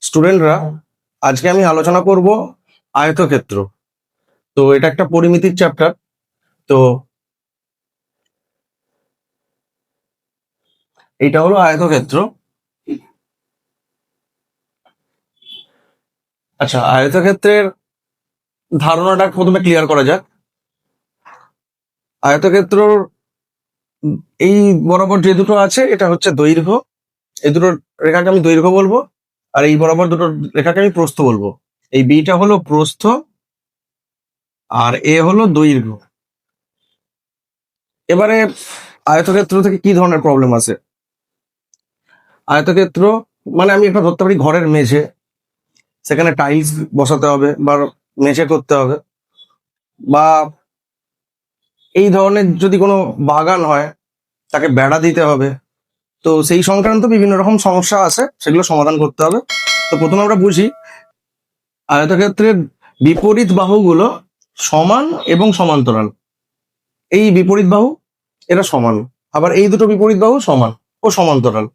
স্টুডেন্টরা, আজকে আমি আলোচনা করব আয়তক্ষেত্র। তো এটা একটা পরিমিতির চ্যাপ্টার। তো এটা হলো আয়তক্ষেত্র। আচ্ছা, আয়তক্ষেত্রের ধারণাটা প্রথমে ক্লিয়ার করা যাক। আয়তক্ষেত্র এই বরাবর যে দুটো আছে এটা হচ্ছে দৈর্ঘ্য। এই দুটো রেখাকে আমি দৈর্ঘ্য বলবো, আর এই বরাবর দুটো রেখাকে আমি প্রস্থ বলবো। এই বিটা হলো প্রস্থ আর এ হলো দৈর্ঘ্য। এবারে আয়তক্ষেত্র থেকে কি ধরনের প্রবলেম আছে? আয়তক্ষেত্র মানে আমি একটা ধরতে পারি ঘরের মেঝে, সেখানে টাইলস বসাতে হবে বা মেঝে করতে হবে, বা এই ধরনের যদি কোনো বাগান হয় তাকে বেড়া দিতে হবে। তো সেই সংক্রান্ত বিভিন্ন রকম সমস্যা আছে, সেগুলো সমাধান করতে হবে। তো প্রথমে আমরা বুঝি আয়তক্ষেত্রের বিপরীত বাহুগুলো সমান এবং সমান্তরাল। এই বিপরীত বাহু এরা সমান, আবার এই দুটো বিপরীত বাহু সমান ও সমান্তরাল।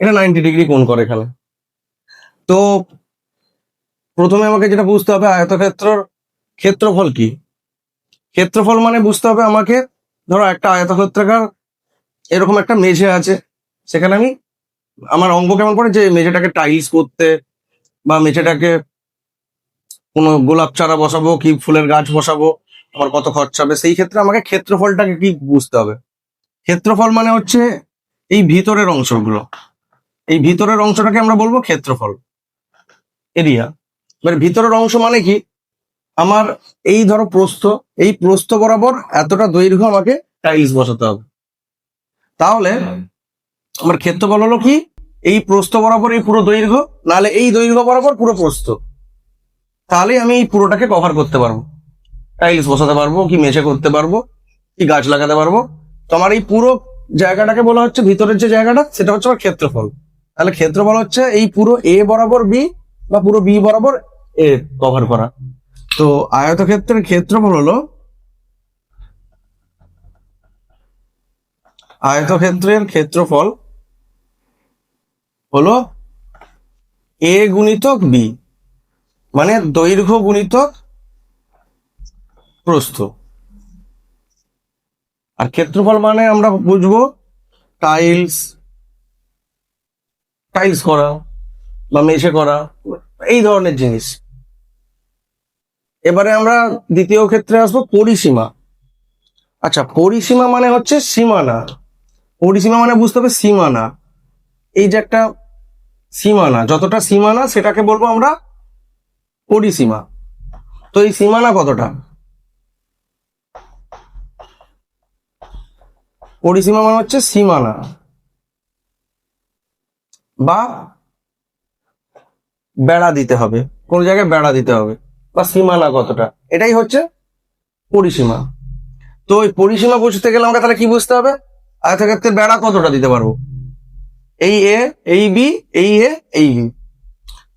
এটা 90 ডিগ্রি কোণ করে এখানে। তো প্রথমে আমাকে যেটা বুঝতে হবে, আয়তক্ষেত্রের ক্ষেত্রফল কি। ক্ষেত্রফল মানে বুঝতে হবে আমাকে, ধরো একটা আয়তক্ষেত্রাকার এরকম একটা মেঝে আছে, সেখানে আমি আমার অঙ্ক কেমন পড়ে যে মেঝেটাকে টাইলস করতে বা মেঝেটাকে কোনো গোলাপ চারা বসাবো কি ফুলের গাছ বসাবো, আমার কত খরচা হবে। সেই ক্ষেত্রে আমাকে ক্ষেত্রফলটাকে কি বুঝতে হবে। ক্ষেত্রফল মানে হচ্ছে এই ভিতরের অংশগুলো, এই ভিতরের অংশটাকে আমরা বলবো ক্ষেত্রফল, এরিয়া। এবার ভিতরের অংশ মানে কি, আমার এই ধরো প্রস্থ, এই প্রস্থ বরাবর এতটা দৈর্ঘ্য আমাকে টাইলস বসাতে হবে। তাহলে আমার ক্ষেত্রফল হলো কি, এই প্রস্থ বরাবর এই পুরো দৈর্ঘ্য, নাহলে এই দৈর্ঘ্য বরাবর পুরো প্রস্থ। তাহলেই আমি এই পুরোটাকে কভার করতে পারবো, টাইলস বসাতে পারবো কি মেঝে করতে পারবো কি গাছ লাগাতে পারবো। তো আমার এই পুরো জায়গাটাকে বলা হচ্ছে, ভিতরের যে জায়গাটা সেটা হচ্ছে আমার ক্ষেত্রফল। তাহলে ক্ষেত্রফল হচ্ছে এই পুরো এ বরাবর বি বা পুরো বি বরাবর এ কভার করা। তো আয়তক্ষেত্রের ক্ষেত্রফল হলো, আয়তক্ষেত্রের ক্ষেত্রফল হলো এ গুণিতক বি, মানে দৈর্ঘ্য গুণিতক প্রস্থ। আর ক্ষেত্রফল মানে আমরা বুঝবো টাইলস, টাইলস করা বা মেঝে করা, এই ধরনের জিনিস। এবারে আমরা দ্বিতীয় ক্ষেত্রে আসবো পরিসীমা। আচ্ছা, পরিসীমা মানে হচ্ছে সীমানা। পরিসীমা মানে বুঝতে হবে সীমানা, এই যে একটা সীমানা, যতটা সীমানা সেটাকে বলবো আমরা পরিসীমা। তো এই সীমানা কতটা, পরিসীমা মানে হচ্ছে সীমানা বা বেড়া দিতে হবে, কোন জায়গায় বেড়া দিতে হবে বা সীমানা কতটা, এটাই হচ্ছে পরিসীমা। তো ওই পরিসীমা বুঝতে গেলে আমরা তাহলে কি বুঝতে হবে, আয়তক্ষেত্রের বেড়া কতটা দিতে পারবো, এই এ, এই বি, এই এ, এই বি।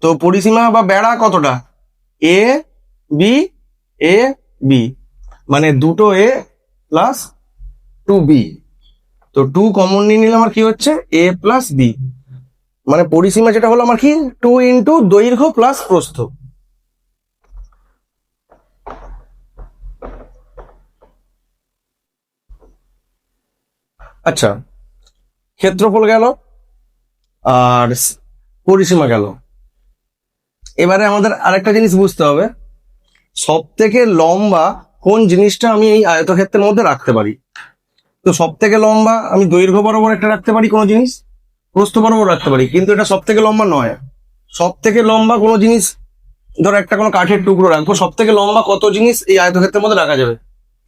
তো পরিসীমা বা বেড়া কতটা, এ বি, এ বি, মানে দুটো এ প্লাস 2b। তো 2 কমন নিয়ে নিলে আমার কি হচ্ছে এ প্লাস বি, মানে পরিসীমা যেটা হলো আমার কি 2 ইন্টু দৈর্ঘ্য প্লাস প্রস্থ। আচ্ছা, ক্ষেত্রফল গেল আর পরিসীমা গেল। এবারে আমাদের আরেকটা জিনিস বুঝতে হবে, সব থেকে লম্বা কোন জিনিসটা আমি এই আয়তক্ষেত্রের মধ্যে রাখতে পারি। তো সব থেকে লম্বা আমি দৈর্ঘ্য বরাবর একটা রাখতে পারি কোনো জিনিস, প্রস্থ বরাবর রাখতে পারি, কিন্তু এটা সব থেকে লম্বা নয়। সব থেকে লম্বা কোনো জিনিস, ধরো একটা কোনো কাঠের টুকরো রাখবো, সব থেকে লম্বা কত জিনিস এই আয়তক্ষেত্রের মধ্যে রাখা যাবে,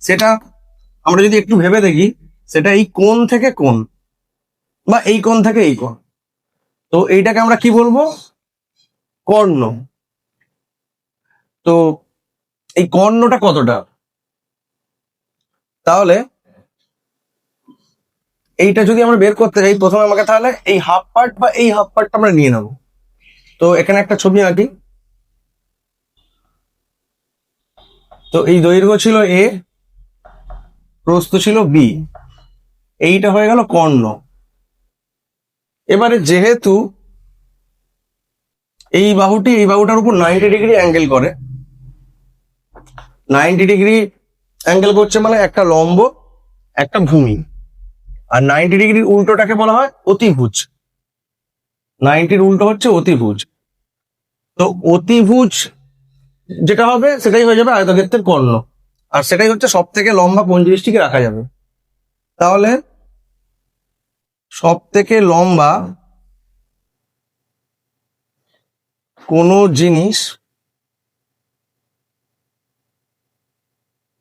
সেটা আমরা যদি একটু ভেবে দেখি, সেটা এই কোণ থেকে কোণ বা এই কোণ থেকে এই কোণ। তো এইটাকে আমরা কি বলবো, কর্ণ। তো এই কর্ণটা কতটা, তাহলে এইটা যদি আমরা বের করতে চাই, প্রথমে আমাকে তাহলে এই হাফ পার্ট বা এই হাফ পার্টটা আমরা নিয়ে নেবো। তো এখানে একটা ছবি আঁকি। তো এই দৈর্ঘ্য ছিল এ, প্রস্থ ছিল বি, এইটা হয়ে গেল কর্ণ। এবারে যেহেতু এই বাহুটার উপর 90 ডিগ্রি অ্যাঙ্গেল করে। 90 ডিগ্রি অ্যাঙ্গেল করছে মানে একটা লম্ব একটা ভূমি। আর 90 ডিগ্রি উল্টোটাকে বলা হয় অতিভুজ। 90-র উল্টো হচ্ছে অতিভুজ। তো অতিভুজ যেটা হবে সেটাই হয়ে যাবে আয়তক্ষেত্রের কর্ণ, আর সেটাই হচ্ছে সব থেকে লম্বা কোণ জিনিসটিকে রাখা যাবে। তাহলে সব থেকে লম্বা কোনো জিনিস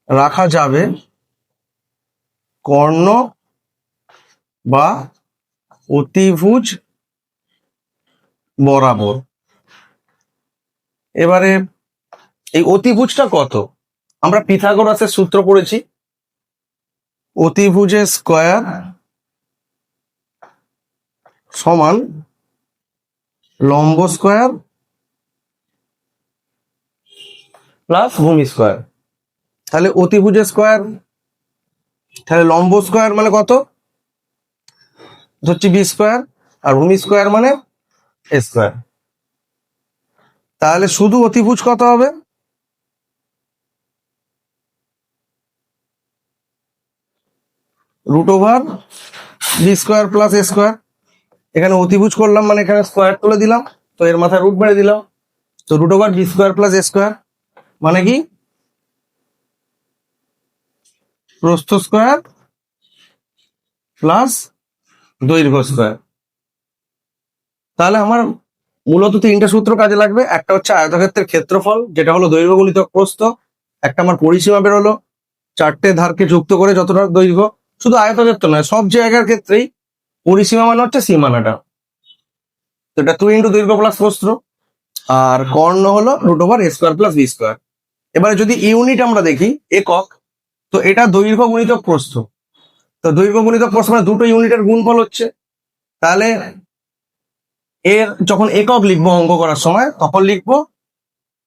রাখা যাবে কর্ণ বা অতিভুজ বরাবর। এবারে এই অতিভুজটা কত? আমরা পিথাগোরাসের সূত্র পড়েছি, অতিভুজের স্কয়ার সমান লম্ব স্কয়ার প্লাস ভূমি স্কয়ার। তাহলে অতিভুজের স্কয়ার, তাহলে লম্ব স্কয়ার মানে কত? হচ্ছে বি স্কয়ার, আর ভূমি স্কয়ার মানে এ স্কয়ার। তাহলে শুধু অতিভুজ কত হবে? √/b² প্লাস এ স্কয়ার। এখানে অতিভুজ করলাম মানে এখানে স্কয়ার তুলে দিলাম, তো এর মাথায় রুট মেরে দিলাম। তো √/b² প্লাস এ স্কয়ার মানে কি? প্রস্থ স্কয়ার প্লাস দৈর্ঘ্য স্কয়ার। তাহলে আমার মূলত তিনটা সূত্র কাজে লাগবে। একটা হচ্ছে আয়তক্ষেত্রের ক্ষেত্রফল, যেটা হলো দৈর্ঘ্য গুণিতক প্রস্থ। একটা আমার পরিসীমা বেরোলো, চারটে ধারকে যুক্ত করে যতটা দৈর্ঘ্য। শুধু আয়তক্ষেত্র নয়, সব জায়গার ক্ষেত্রেই পরিসীমা মানে হচ্ছে সীমানাটা। তো এটা 2 × দৈর্ঘ্য প্লাস প্রস্থ। আর কর্ণ হলো √/a² প্লাস b²। এবারে যদি ইউনিট আমরা দেখি একক, তো এটা দৈর্ঘ্য গুণিতক প্রস্থ। তো দৈর্ঘ্য গুণিতক প্রস্থ মানে দুটো ইউনিটের গুণফল হচ্ছে। তাহলে এর যখন একক লিখবো অঙ্ক করার সময়, তখন লিখবো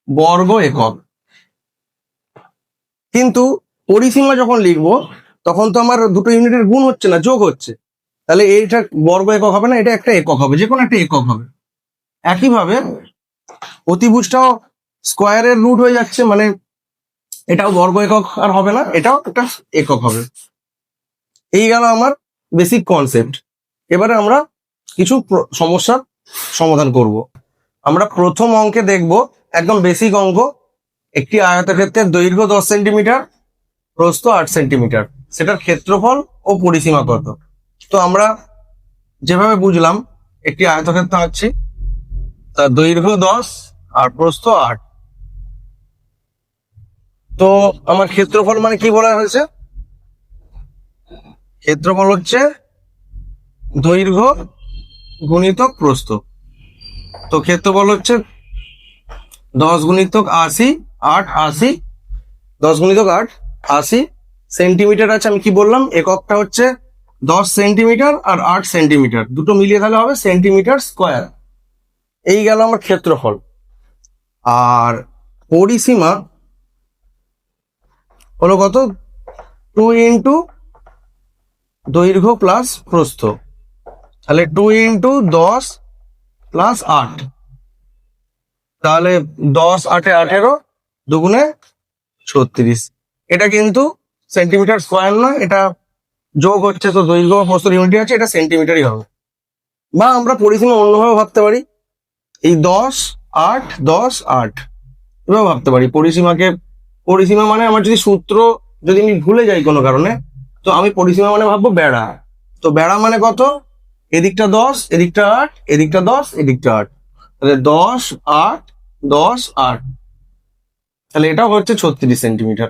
বর্গ একক। কিন্তু পরিসীমা যখন লিখবো তখন তো আমার দুটো ইউনিটের গুণ হচ্ছে না, যোগ হচ্ছে। তাহলে এইটা বর্গ একক হবে না, এটা একটা একক হবে, যে কোনো একটা একক হবে। একইভাবে অতিভুজটাও স্কোয়ারের রুট হয়ে যাচ্ছে, মানে এটাও বর্গ একক আর হবে না, এটাও একটা একক হবে। এই গেল আমার বেসিক কনসেপ্ট। এবারে আমরা কিছু সমস্যার সমাধান করব। আমরা প্রথম অঙ্কে দেখব একদম বেসিক অঙ্ক, একটি আয়তক্ষেত্রের দৈর্ঘ্য 10 সেন্টিমিটার, প্রস্থ 8 সেন্টিমিটার, সেটার ক্ষেত্রফল ও পরিসীমা কত। তো আমরা যেভাবে বুঝলাম, একটি আয়তক্ষেত্র আঁকছি, তার দৈর্ঘ্য 10 আর প্রস্থ 8। তো আমার ক্ষেত্রফল মানে কি বলা হয়েছে? ক্ষেত্রফল হচ্ছে দৈর্ঘ্য গুণিতক প্রস্থ। তো ক্ষেত্রফল হচ্ছে 10 × 80, 8 80, 10 × 8 80 সেন্টিমিটার আছে। আমি কি বললাম? এককটা হচ্ছে 10 সেন্টিমিটার আর 8 সেন্টিমিটার, দুটো মিলিয়ে তাহলে হবে সেন্টিমিটার স্কোয়ার। এই গেল আমার ক্ষেত্রফল। আর পরিসীমা হলো কত? 2 × দৈর্ঘ্য প্লাস প্রস্থ। তাহলে 2 × 10 প্লাস 8, তাহলে 10 8 18, 2 × 36। এটা কিন্তু সেন্টিমিটার স্কোয়ার নয়, এটা যোগ হচ্ছে, তো দৈর্ঘ্য প্রস্থের ইউনিট আছে, এটা সেন্টিমিটারই হবে। বা আমরা পরিসীমা অন্যভাবে ভাবতে পারি, এই 10 8 10 8 এভাবে ভাবতে পারি পরিসীমাকে। পরিসীমা মানে আমার যদি সূত্র যদি আমি ভুলে যাই কোনো কারণে, তো আমি পরিসীমা মানে ভাববো বেড়া। তো বেড়া মানে কত? এদিকটা 10, এদিকটা 8, এদিকটা 10, এদিকটা 8, তাহলে 10 8 10 8, তাহলে এটাও হচ্ছে 36 সেন্টিমিটার।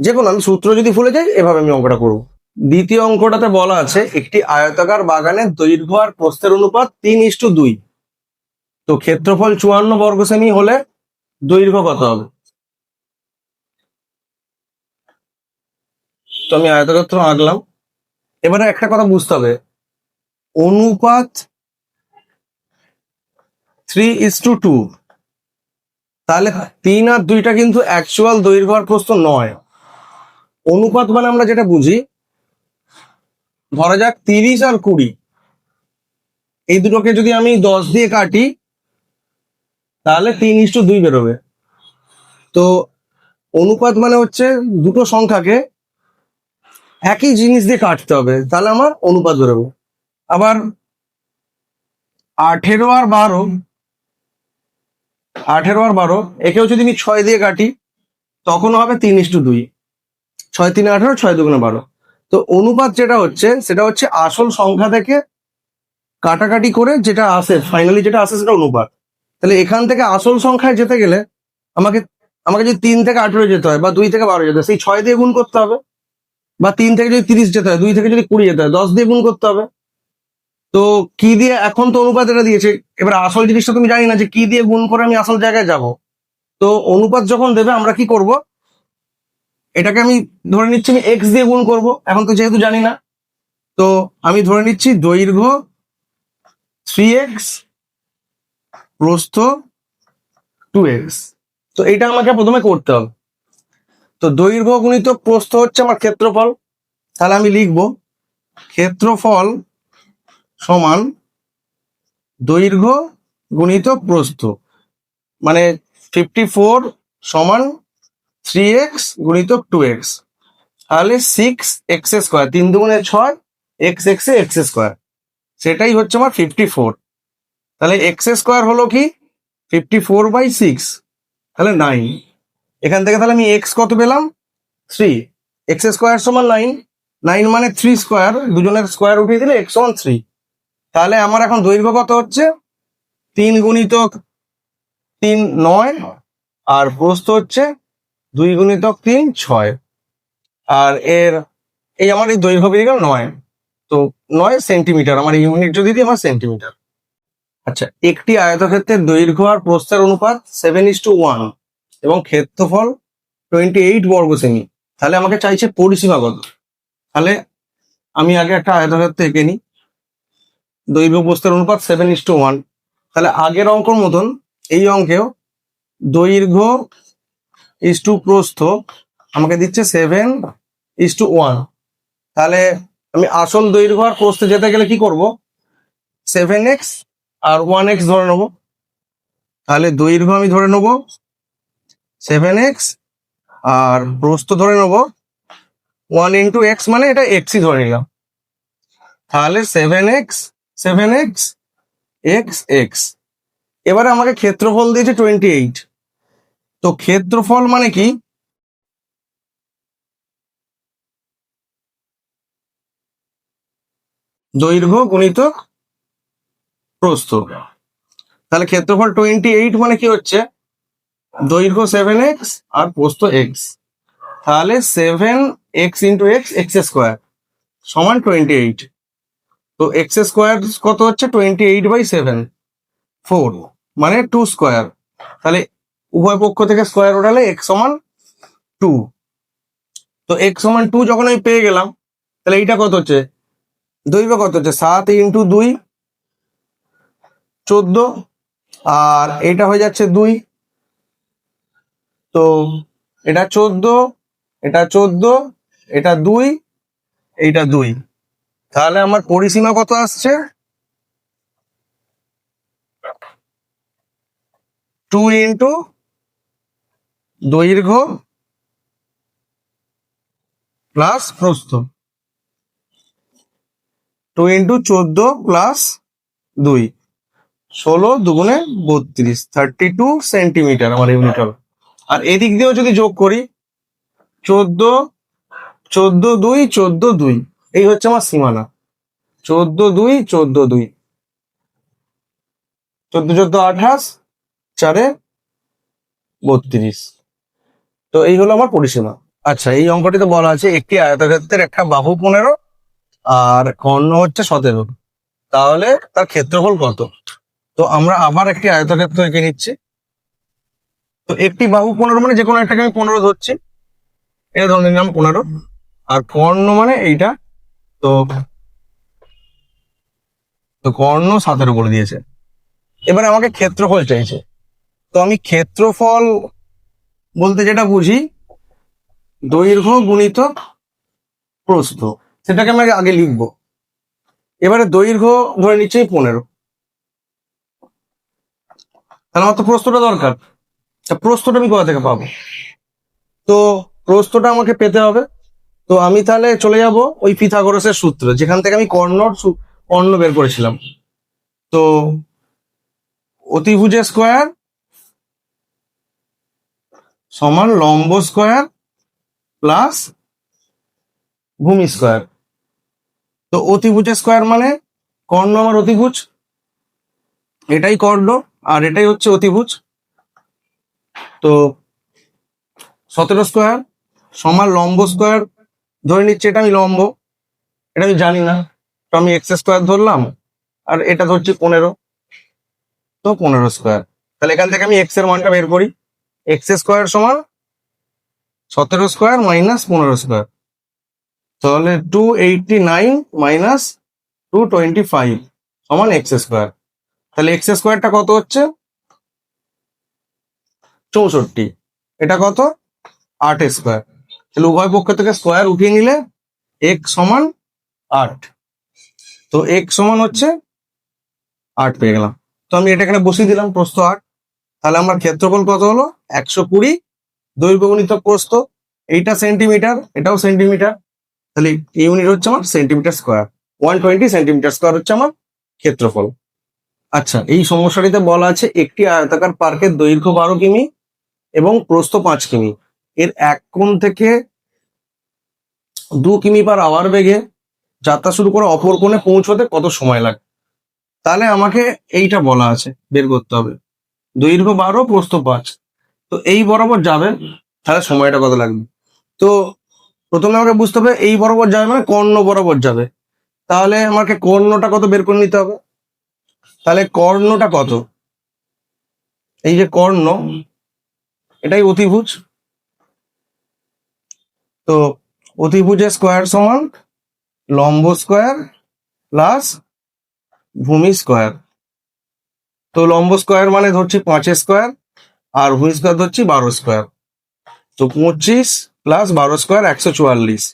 যে কোনো আমি সূত্র যদি ভুলে যাই, এভাবে আমি অঙ্কটা করবো। দ্বিতীয় অঙ্কটাতে বলা আছে একটি আয়তাকার বাগানের দৈর্ঘ্য আর প্রস্থের অনুপাত 3:2। তো ক্ষেত্রফল 54 বর্গ সেমি হলে দৈর্ঘ্য কত হবে? তো আমি আয়তক্ষেত্র আঁকলাম। এবারে একটা কথা বুঝতে হবে, অনুপাত 3:2, তাহলে 3 আর 2টা কিন্তু অ্যাকচুয়াল দৈর্ঘ্য আর প্রস্থ নয়। অনুপাত মানে আমরা যেটা বুঝি, ধরা যাক 30 আর 20, এই দুটোকে যদি আমি 10 দিয়ে কাটি, তাহলে 3:2 বেরোবে। তো অনুপাত মানে হচ্ছে দুটো সংখ্যাকে একই জিনিস দিয়ে কাটতে হবে, তাহলে আমার অনুপাত বেরোবে। আবার 18 আর 12, 18 আর 12 একেও যদি আমি 6 দিয়ে কাটি তখনও হবে 3:2। 6 3 18, 6 2 12। তো অনুপাত যেটা হচ্ছে সেটা হচ্ছে আসল সংখ্যা থেকে কাটাকাটি করে যেটা আসে, ফাইনালি যেটা আসে সেটা অনুপাত। তাহলে এখান থেকে আসল সংখ্যায় যেতে গেলে আমাকে আমাকে যদি 3 থেকে 18 যেতে হয় বা 2 থেকে 12 যেতে হয়, সেই 6 দিয়ে গুণ করতে হবে। বা 3 থেকে যদি 30 যেতে হয়, 2 থেকে যদি 20 যেতে হয়, 10 দিয়ে গুণ করতে হবে। তো কি দিয়ে, এখন তো অনুপাত এটা দিয়েছে, এবার আসল জিনিসটা তুমি জানি না যে কি দিয়ে গুণ করে আমি আসল জায়গায় যাব। তো অনুপাত যখন দেবে আমরা কি করব, এটাকে আমি ধরে নিচ্ছি আমি এক্স দিয়ে গুণ করব, এখন তো যেহেতু জানি না। তো আমি ধরে নিচ্ছি দৈর্ঘ্য 3x, প্রস্থ 2x। তো এটা আমাকে প্রথমে করতে হবে। তো দৈর্ঘ্য গুণিত প্রস্থ হচ্ছে আমার ক্ষেত্রফল, তাহলে আমি লিখব ক্ষেত্রফল সমান দৈর্ঘ্য গুণিত প্রস্থ, মানে 54 সমান 3x গুণিত 2x, তাহলে 6x², 3 2 6, x² সেটাই হচ্ছে আমার 54। তাহলে x² হলো কি 54/6, তাহলে 9। এখান থেকে তাহলে আমি x কত পেলাম 3, x² সমান 9, 9 মানে 3², দুজনের স্কোয়ার উঠিয়ে দিলে x সমান 3। তাহলে আমার এখন দৈর্ঘ্য কত হচ্ছে 3 গুণিতক 3 9, আর প্রস্থ হচ্ছে 2 গুণিতক 3 6। আর এই আমার এই দৈর্ঘ্য বেরিয়ে গেল 9। তো 9 সেন্টিমিটার, আমার ইউনিট যদি দিই আমার সেন্টিমিটার। আচ্ছা, একটি আয়তক্ষেত্রের দৈর্ঘ্য আর প্রস্থের অনুপাত 7:1 এবং ক্ষেত্রফল 28 বর্গ সেমি। তাহলে আমাকে চাইছে পরিসীমা কত। তাহলে আমি আগে একটা আয়তক্ষেত্র এঁকে নিই, দৈর্ঘ্য প্রস্থের অনুপাত 7:1। তাহলে আগের অঙ্কর মতন এই অঙ্কেও দৈর্ঘ্য প্রস্থ আমাকে দিচ্ছে 7:1। তাহলে আমি আসল দৈর্ঘ্য আর প্রস্থে যেতে গেলে কি করব, 7x আর 1x ধরে নেবো। তাহলে দৈর্ঘ্য আমি ধরে নেবো 7x আর প্রস্থ ধরে নেবো 1 × x, মানে এটা xই ধরে নিলাম। তাহলে 7x x। এবারে আমাকে ক্ষেত্রফল দিয়েছে 28। তো ক্ষেত্রফল মানে কি, দৈর্ঘ্য গুণিত প্রস্থ। তাহলে ক্ষেত্রফল 28 মানে কি হচ্ছে দৈর্ঘ্য 7x আর প্রস্থ x। তাহলে 7x × x সমান 28। তো x² কত হচ্ছে 28/7, 4 মানে 2²। তাহলে উভয় পক্ষ থেকে স্কোয়ার ওঠালে x সমান 2। তো x সমান 2 যখন আমি পেয়ে গেলাম, তাহলে এইটা কত হচ্ছে, দৈর্ঘ্য কত হচ্ছে 7 × 2 14, আর এটা হয়ে যাচ্ছে 2। তো এটা 14, এটা 14, এটা 2, এইটা 2। তাহলে আমার পরিসীমা কত আসছে 2 × দৈর্ঘ্য প্লাস প্রস্থ, 2 × 14 প্লাস 2, 16 2 32, 32 সেন্টিমিটার আমার ইউনিট হবে। আর এদিক দিয়েও যদি যোগ করি 14 14 2 14 2, এই হচ্ছে আমার সীমানা 14 2 14 2, 14 14 28, 4 32। তো এই হলো আমার পরিসীমা। আচ্ছা, এই অঙ্কটিতে বলা আছে একটি আয়তক্ষেত্রের একটা বাহু 15 আর কর্ণ হচ্ছে 17, তাহলে তার ক্ষেত্রফল কত। তো আমরা আবার একটি আয়তক্ষেত্র এঁকে নিচ্ছি। তো একটি বাহু 15 মানে যে কোনো একটাকে আমি 15 ধরছি, এটা ধরে নিলাম 15। আর কর্ণ মানে এইটা, তো তো কর্ণ 17 করে দিয়েছে। এবার আমাকে ক্ষেত্রফল চাইছে। তো আমি ক্ষেত্রফল বলতে যেটা বুঝি দৈর্ঘ্য গুণিত প্রস্থ, সেটাকে আমি আগে লিখবো। এবারে দৈর্ঘ্য ধরে নিচ্ছি 15, তাহলে আমার তো প্রস্থটা দরকার। তা প্রস্থটা আমি কোথা থেকে পাবো? তো প্রস্থটা আমাকে পেতে হবে। তো আমি তাহলে চলে যাব ওই পিথাগোরাসের সূত্র, যেখান থেকে আমি কর্ণ বের করেছিলাম। তো অতিভুজের স্কোয়ার সমান লম্ব স্কোয়ার প্লাস ভূমি স্কোয়ার। তো অতিভুজের স্কোয়ার মানে কর্ণ আমার অতিভুজ, এটাই কর্ণ আর এটাই হচ্ছে অতিভুজ। তো 17 স্কোয়ার সমান লম্ব স্কোয়ার, ধরে নিচ্ছি এটা আমি লম্ব, এটা আমি জানি না, তো আমি এক্স স্কোয়ার ধরলাম, আর এটা ধরছি 15, তো 15 স্কোয়ার। তাহলে এখান থেকে আমি এক্স এর মানটা বের করি। এক্স স্কোয়ার সমান 17 স্কোয়ার মাইনাস 15 স্কোয়ার, তাহলে 289 মাইনাস 225 সমান এক্স স্কোয়ার। তাহলে এক্স স্কোয়ারটা কত হচ্ছে? 64। এটা কত? 8 স্কোয়ার। তাহলে উভয় পক্ষ থেকে স্কোয়ার উঠিয়ে নিলে এক্স সমান 8। তো এক্স সমান হচ্ছে 8 পেয়ে গেলাম। তো আমি এটা এখানে বসিয়ে দিলাম, প্রস্থ 8। তাহলে আমার ক্ষেত্রফল কত হলো? 120 দৈর্ঘ্য গুণিতক প্রস্থ। এইটা সেন্টিমিটার, এটাও সেন্টিমিটার, তাহলে ইউনিট হচ্ছে আমার সেন্টিমিটার স্কোয়ার। 120 সেন্টিমিটার স্কোয়ার হচ্ছে আমার ক্ষেত্রফল। আচ্ছা, এই সমস্যাটিতে বলা আছে একটি আয়তাকার পার্কের দৈর্ঘ্য 12 কিমি এবং প্রস্থ 5 কিমি, এর এক কোণ থেকে 2 কিমি পার আওয়ার বেগে যাত্রা শুরু করে অপর কোণে পৌঁছতে কত সময় লাগে? তাহলে আমাকে এইটা বলা আছে, বের করতে হবে। দৈর্ঘ্য 12, প্রস্থ 5, তো এই বরাবর যাবে, তাহলে সময়টা কত লাগবে? তো প্রথমে আমাকে বুঝতে হবে এই বরাবর যাবে মানে কর্ণ বরাবর যাবে, তাহলে আমাকে কর্ণটা কত বের করে নিতে হবে। তাহলে কর্ণটা কত? এই যে কর্ণ, এটাই অতিভুজ। তো অতিভুজের স্কোয়ার সমান লম্ব স্কোয়ার প্লাস ভূমি স্কোয়ার। তো লম্ব স্কোয়ার মানে ধরছি 5 স্কোয়ার, আর ভূমি স্কোয়ার ধরছি 12 স্কোয়ার। তো 25 প্লাস 12 স্কোয়ার 144,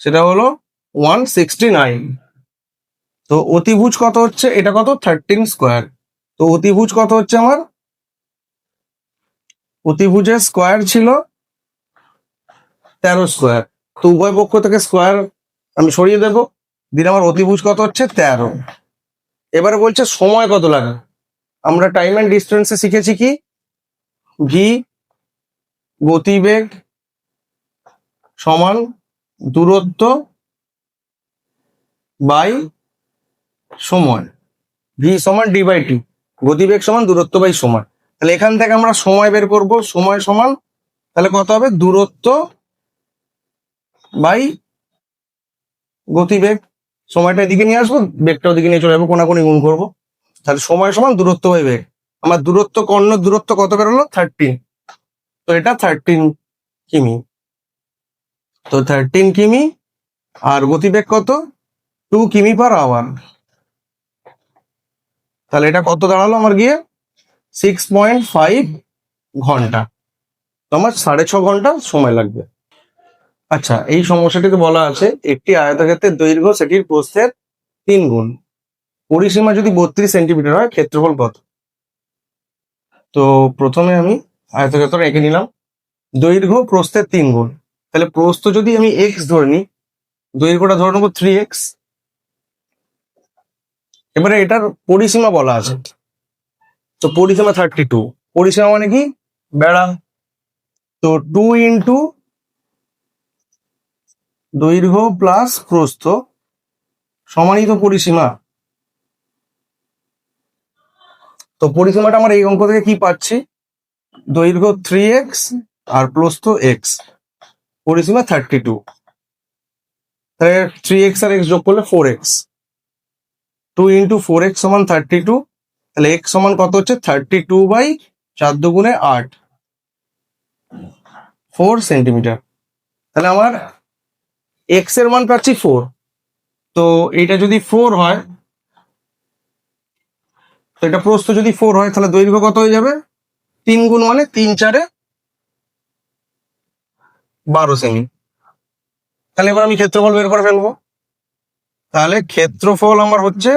সেটা হলো 169। তো অতিভুজ কত হচ্ছে? এটা কত? 13 স্কোয়ার। তো অতিভুজ কত হচ্ছে আমার? অতিভুজের স্কোয়ার ছিল 13 স্কোয়ার। তো উভয় পক্ষ থেকে স্কোয়ার আমি সরিয়ে দেবো, দিলে আমার অতিভুজ কত হচ্ছে? 13। এবারে বলছে সময় কত লাগে। আমরা টাইম অ্যান্ড ডিস্টেন্সে শিখেছি কি? ভি গতিবেগ সমান দূরত্ব বাই সময়, ভি সমান ডি বাই টি, গতিবেগ সমান দূরত্ব বাই সময়। তাহলে এখান থেকে আমরা সময় বের করব, সময় সমান তাহলে কত হবে? দূরত্ব বাই গতিবেগ। সময়টা এদিকে নিয়ে আসবো, বেগটা ওদিকে নিয়ে চলে যাবো, কোনাকুনি গুণ করবো। তাহলে সময় সমান দূরত্ব বাই বেগ। আমার দূরত্ব, কর্ণর দূরত্ব কত বেরোলো? 13। তো এটা 13 কিমি। তো 13 কিমি, আর গতিবেগ কত? 2 কিমি পার আওয়ার। তাহলে এটা কত দাঁড়ালো আমার গিয়ে? 6.5 ঘন্টা। তো আমার 6.5 ঘন্টা সময় লাগবে। আচ্ছা, এই সমস্যাটিতে বলা আছে একটি আয়তক্ষেত্রের দৈর্ঘ্য সেটির প্রস্থের 3 গুণ, পরিসীমা যদি 32 সেন্টিমিটার হয়, ক্ষেত্রফল কত? তো প্রথমে আমি আয়তক্ষেত্র এঁকে নিলাম, দৈর্ঘ্য প্রস্থের 3 গুণ, তাহলে প্রস্থ যদি আমি এক্স ধরে নিই, দৈর্ঘ্যটা ধরে নেবো 3x। এবারে এটার পরিসীমা বলা আছে, তো পরিসীমা 32। পরিসীমা মানে কি? বেড়া। তো 2 ইন্টু দৈর্ঘ্য প্লাস প্রস্থ সমানই তো পরিসীমা। তো পরিসীমাটা আমার এই অঙ্ক থেকে কি পাচ্ছি? দৈর্ঘ্য 3x আর প্রস্থ x, পরিসীমা 32। তাহলে 3x আর x যোগ করলে 4x, 2 ইন্টু 4x সমান 32। তাহলে x সমান কত হচ্ছে? 32/4 দুগুণে 8, 4 সেন্টিমিটার। তাহলে আমার x এর মান পাচ্ছি 4। তো এটা যদি 4 হয়, তো এটা প্রস্থ যদি 4 হয়, তাহলে দৈর্ঘ্য কত হয়ে যাবে? 3 গুণ মানে 3 4 12 সেমি। তাহলে এবার আমি ক্ষেত্রফল বের করে ফেলবো। তাহলে ক্ষেত্রফল আমার হচ্ছে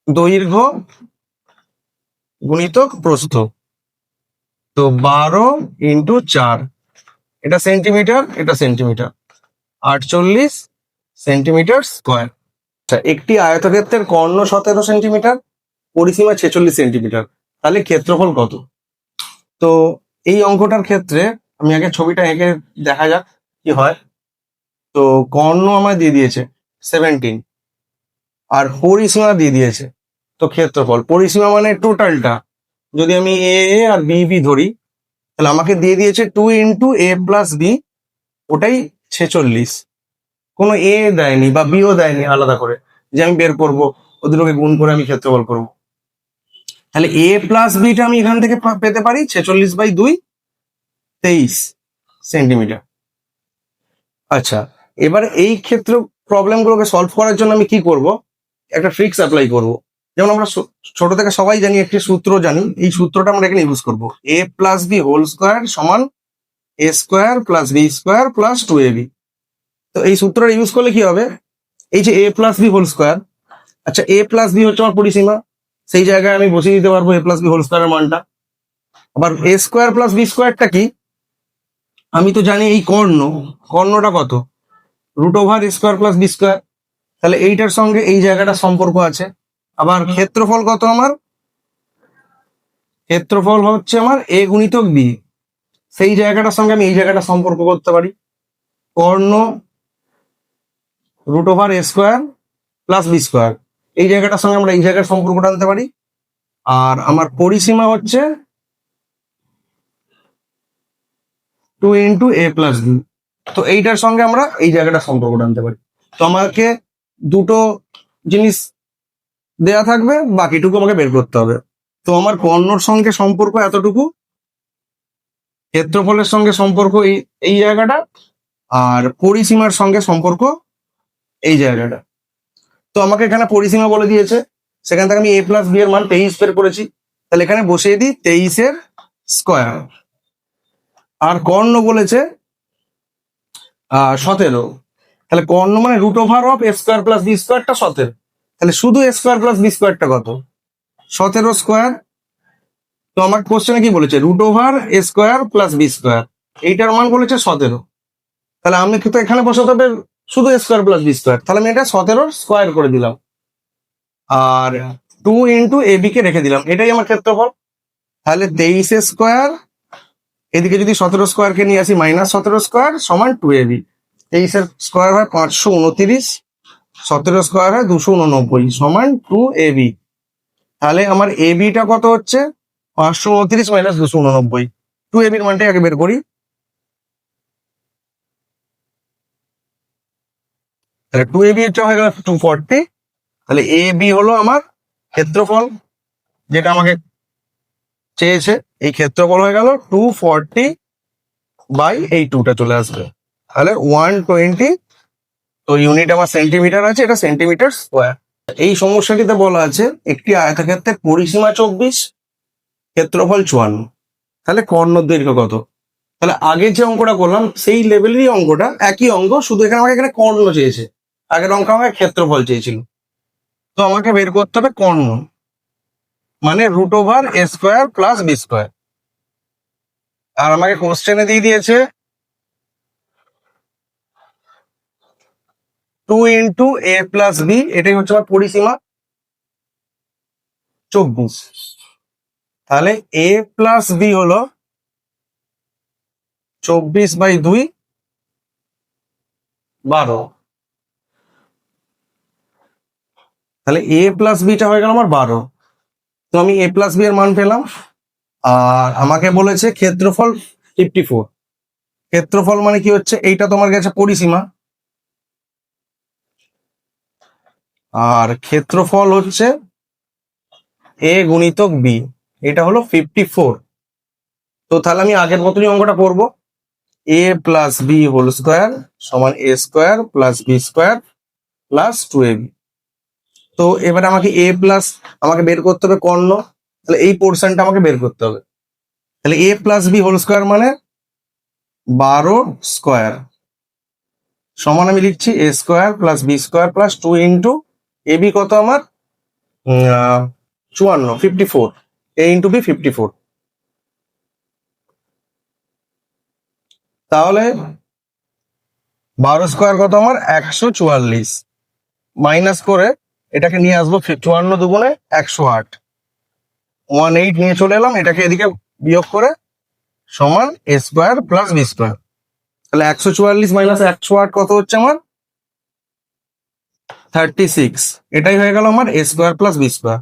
দৈর্ঘ্য গুণিতক প্রস্থ। তো 12 × 4, এটা সেন্টিমিটার, এটা সেন্টিমিটার, 48 সেন্টিমিটার স্কোয়ার। আচ্ছা, একটি আয়তক্ষেত্রের কর্ণ 17 সেন্টিমিটার, পরিসীমা 46 সেন্টিমিটার, তাহলে ক্ষেত্রফল কত? তো এই অঙ্কটার ক্ষেত্রে আমি আগে ছবিটা এঁকে দেখা যাক কি হয়। তো কর্ণ আমায় দিয়ে দিয়েছে 17, আর পরিসীমা দিয়ে দিয়েছে। তো ক্ষেত্রফল, পরিসীমা মানে টোটালটা, যদি আমি এ এ আর বি বি ধরি, তাহলে আমাকে দিয়ে দিয়েছে 2 × a + b, ওটাই 46। কোনো এ দেয়নি বা বিও দেয়নি আলাদা করে যে আমি বের করব, ওদেরকে গুণ করে আমি ক্ষেত্রফল করব। তাহলে a + bটা আমি এখান থেকে পেতে পারি 46/2, 23 সেন্টিমিটার। আচ্ছা, এবার এই ক্ষেত্র প্রবলেমগুলোকে সলভ করার জন্য আমি কি করব, একটা ট্রিক্স অ্যাপ্লাই করব। যেমন আমরা ছোট থেকে সবাই জানি, একটি সূত্র জানি, এই সূত্রটা আমরা এখানে ইউজ করব। a + b হোল স্কোয়ার সমান a² + b² + 2ab। তো এই সূত্রটা ইউজ করলে কি হবে, এই যে a + b হোল স্কোয়ার, আচ্ছা a + b হচ্ছে আমার পরিসীমা, সেই জায়গায় আমি বসিয়ে দিতে পারবো a + b হোল স্কোয়ারের মানটা। আবার a² + b²টা কি, আমি তো জানি এই কর্ণটা কত, √a² + b², তাহলে এইটার সঙ্গে এই জায়গাটা সম্পর্ক আছে। আবার ক্ষেত্রফল কত আমার, ক্ষেত্রফল হচ্ছে আমার a × b, সেই জায়গাটার সঙ্গে আমি এই জায়গাটা সম্পর্ক করতে পারি। কর্ণ √a² + b², এই জায়গাটার সঙ্গে আমরা এই জায়গার সম্পর্কটা আনতে পারি। আর আমার পরিসীমা হচ্ছে 2 × a + b, তো এইটার সঙ্গে আমরা এই জায়গাটা সম্পর্কটা আনতে পারি। তো আমাকে দুটো জিনিস দেয়া থাকবে, বাকিটুকু আমাকে বের করতে হবে। তো আমার কর্ণর সঙ্গে সম্পর্ক এতটুকু, ক্ষেত্রফলের সঙ্গে সম্পর্ক এই এই জায়গাটা, আর পরিসীমার সঙ্গে সম্পর্ক এই জায়গাটা। তো আমাকে এখানে পরিসীমা বলে দিয়েছে, সেখান থেকে আমি a + b এর মান 23 বের করেছি, তাহলে এখানে বসিয়ে দিই 23 স্কোয়ার। আর কর্ণ বলেছে 17, তাহলে কর্ণ মানে √a² + b²টা 17, তাহলে শুধু a² + b²টা কত, 17 স্কোয়ার। তো আমার কোশ্চেনে কি বলেছে, √a² + b², এইটার মান বলেছে 17, তাহলে আমি তো এখানে বসাতে হবে শুধু a² + b², তাহলে আমি এটা 17 স্কোয়ার করে দিলাম, আর 2 × ab কে রেখে দিলাম, এটাই আমার ক্ষেত্রফল। তাহলে 23 স্কোয়ার, এদিকে যদি 17 স্কোয়ারকে নিয়ে আসি -17 স্কোয়ার সমান 2ab, 23 স্কোয়ার হয় 529, 17 স্কোয়ার হয় 289 সমান 2ab। তাহলে আমার ab-টা কত হচ্ছে, 529 - 289, 2ab এর মানটাই আগে বের করি। তাহলে 2ab হচ্ছে হয়ে গেল 240, তাহলে ab হলো আমার ক্ষেত্রফল যেটা আমাকে চেয়েছে, এই ক্ষেত্রফল হয়ে গেল 240/এই 2টা চলে আসবে, তাহলে 120। তো ইউনিট আমার সেন্টিমিটার আছে, এটা সেন্টিমিটার স্কোয়ার। এই সমস্যাটিতে বলা আছে একটি আয়তক্ষেত্রের পরিসীমা 24, ক্ষেত্রফল 54, তাহলে কর্ণর দৈর্ঘ্য কত। তাহলে আগের যে অঙ্কটা করলাম সেই লেভেলেরই অঙ্কটা, একই অঙ্ক, শুধু এখানে আমাকে এখানে কর্ণ চেয়েছে, আগের অঙ্ক আমাকে ক্ষেত্রফল চেয়েছিল। তো আমাকে বের করতে হবে কর্ণ, মানে √a² + b², আর আমাকে কোশ্চেনে দিয়ে দিয়েছে 2 × a + b, এটাই হচ্ছে আমার পরিসীমা 24। তাহলে a + b হলো 24/2 12, তাহলে a + bটা হয়ে গেল আমার 12। তো আমি a + b এর মান পেলাম, আর আমাকে বলেছে ক্ষেত্রফল 54। ক্ষেত্রফল মানে কি হচ্ছে, এইটা তোমার কাছে পরিসীমা, আর ক্ষেত্রফল হচ্ছে a × b, এটা হলো 54। তো তাহলে আমি আগের মতনই অঙ্কটা করবো, a + b হোল স্কোয়ার সমান a² + b² + 2ab। তো এবারে আমাকে আমাকে বের করতে হবে কর্ণ, তাহলে এই পোর্শনটা আমাকে বের করতে হবে। তাহলে a + b হোল স্কোয়ার মানে 12 স্কোয়ার সমান আমি লিখছি a² + b² + 2 × ab, কত আমার 54, 54। এ ইন্টু বি 54। তাহলে 12 স্কোয়ার কত আমার 144, মাইনাস করে এটাকে নিয়ে আসবো 54 দুগুণে 108, 18 নিয়ে চলে এলাম, এটাকে এদিকে বিয়োগ করে সমান এ স্কোয়ার প্লাস বি স্কোয়ার। তাহলে 144 মাইনাস 108 কত হচ্ছে আমার 36। এটাই হয়ে গেল আমার A square plus B square.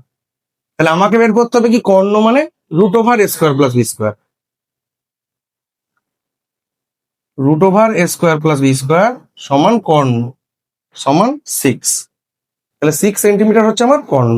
তাহলে আমাকে বের করতে হবে কি কর্ণ মানে root over A square plus B square, root over A square plus B square সমান কর্ণ সমান 6। তাহলে 6 সেন্টিমিটার হচ্ছে আমার কর্ণ।